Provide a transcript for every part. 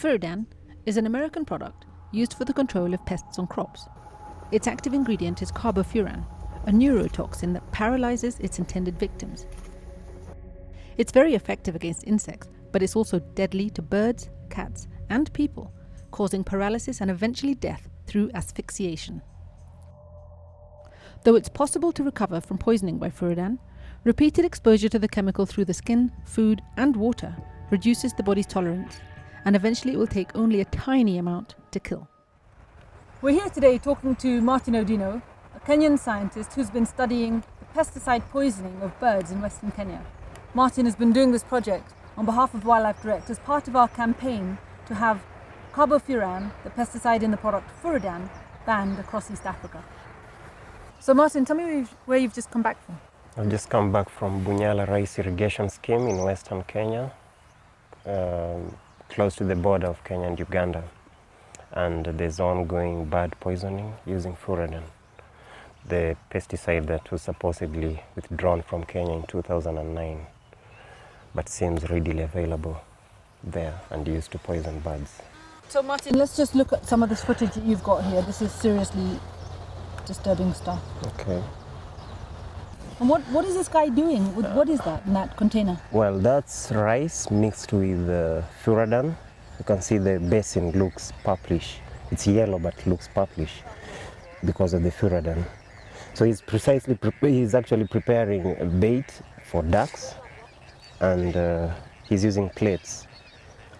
Furadan is an American product used for the control of pests on crops. Its active ingredient is carbofuran, a neurotoxin that paralyzes its intended victims. It's very effective against insects, but it's also deadly to birds, cats, and people, causing paralysis and eventually death through asphyxiation. Though it's possible to recover from poisoning by Furadan, repeated exposure to the chemical through the skin, food, and water reduces the body's tolerance, and eventually it will take only a tiny amount to kill. We're here today talking to Martin Odino, a Kenyan scientist who's been studying the pesticide poisoning of birds in Western Kenya. Martin has been doing this project on behalf of WildlifeDirect as part of our campaign to have carbofuran, the pesticide in the product Furadan, banned across East Africa. So Martin, tell me where you've just come back from. I've just come back from Bunyala Rice Irrigation Scheme in Western Kenya, close to the border of Kenya and Uganda. And there's ongoing bird poisoning using Furadan, the pesticide that was supposedly withdrawn from Kenya in 2009, but seems readily available there and used to poison birds. So Martin, let's just look at some of this footage that you've got here. This is seriously disturbing stuff. Okay. And what is this guy doing? What is that in that container? Well, that's rice mixed with Furadan. You can see the basin looks purplish. It's yellow but looks purplish because of the Furadan. So he's actually preparing a bait for ducks, and he's using plates.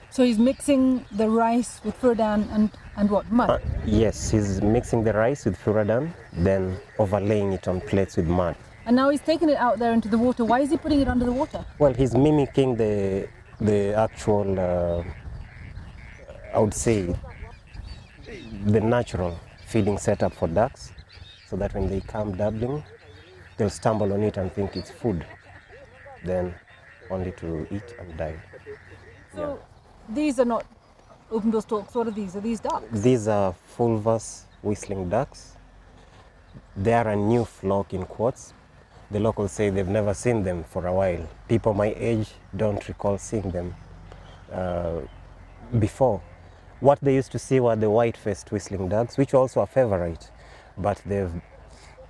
So he's mixing the rice with Furadan and what, mud? Yes, he's mixing the rice with Furadan, then overlaying it on plates with mud. And now he's taking it out there into the water. Why is he putting it under the water? Well, he's mimicking the actual, I would say, the natural feeding setup for ducks, so that when they come dabbling, they'll stumble on it and think it's food, then only to eat and die. So these are not open-bill storks. What are these? Are these ducks? These are fulvous whistling ducks. They are a new flock in quotes. The locals say they've never seen them for a while. People my age don't recall seeing them before. What they used to see were the white-faced whistling ducks, which are also a favorite, but they've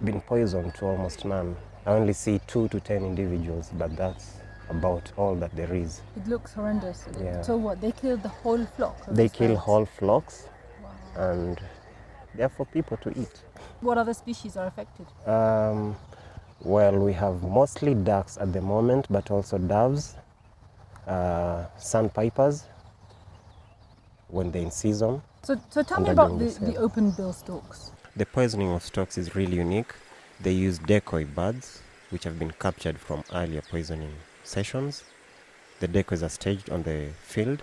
been poisoned to almost none. I only see 2 to 10 individuals, but that's about all that there is. It looks horrendous. Yeah. So what, they killed the whole flock? They kill birds? whole flocks. Wow. And they're for people to eat. What other species are affected? Well, we have mostly ducks at the moment, but also doves, sandpipers when they're in season. So tell me about the open-bill storks. The poisoning of storks is really unique. They use decoy birds, which have been captured from earlier poisoning sessions. The decoys are staged on the field.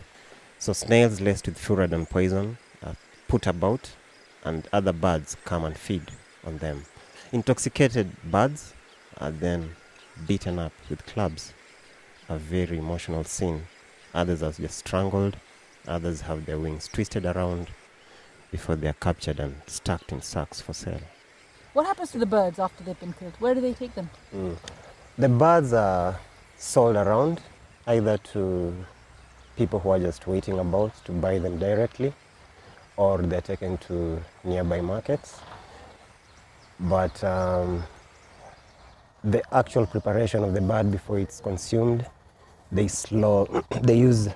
So snails laced with Furadan poison are put about, and other birds come and feed on them. Intoxicated birds are then beaten up with clubs. A very emotional scene. Others are just strangled. Others have their wings twisted around before they are captured and stacked in sacks for sale. What happens to the birds after they've been killed? Where do they take them? The birds are sold around, either to people who are just waiting about to buy them directly, or they're taken to nearby markets. But the actual preparation of the bird before it's consumed, they use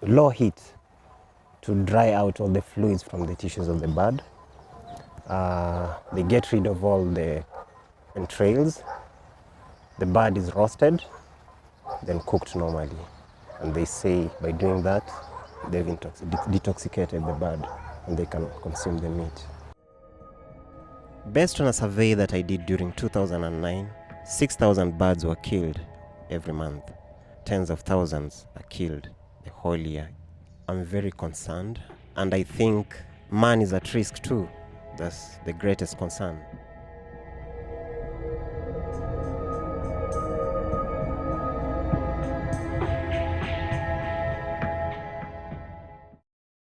low heat to dry out all the fluids from the tissues of the bird. They get rid of all the entrails. The bird is roasted, then cooked normally. And they say by doing that, they've detoxicated the bird and they can consume the meat. Based on a survey that I did during 2009, 6,000 birds were killed every month. Tens of thousands are killed the whole year. I'm very concerned, and I think man is at risk too. That's the greatest concern.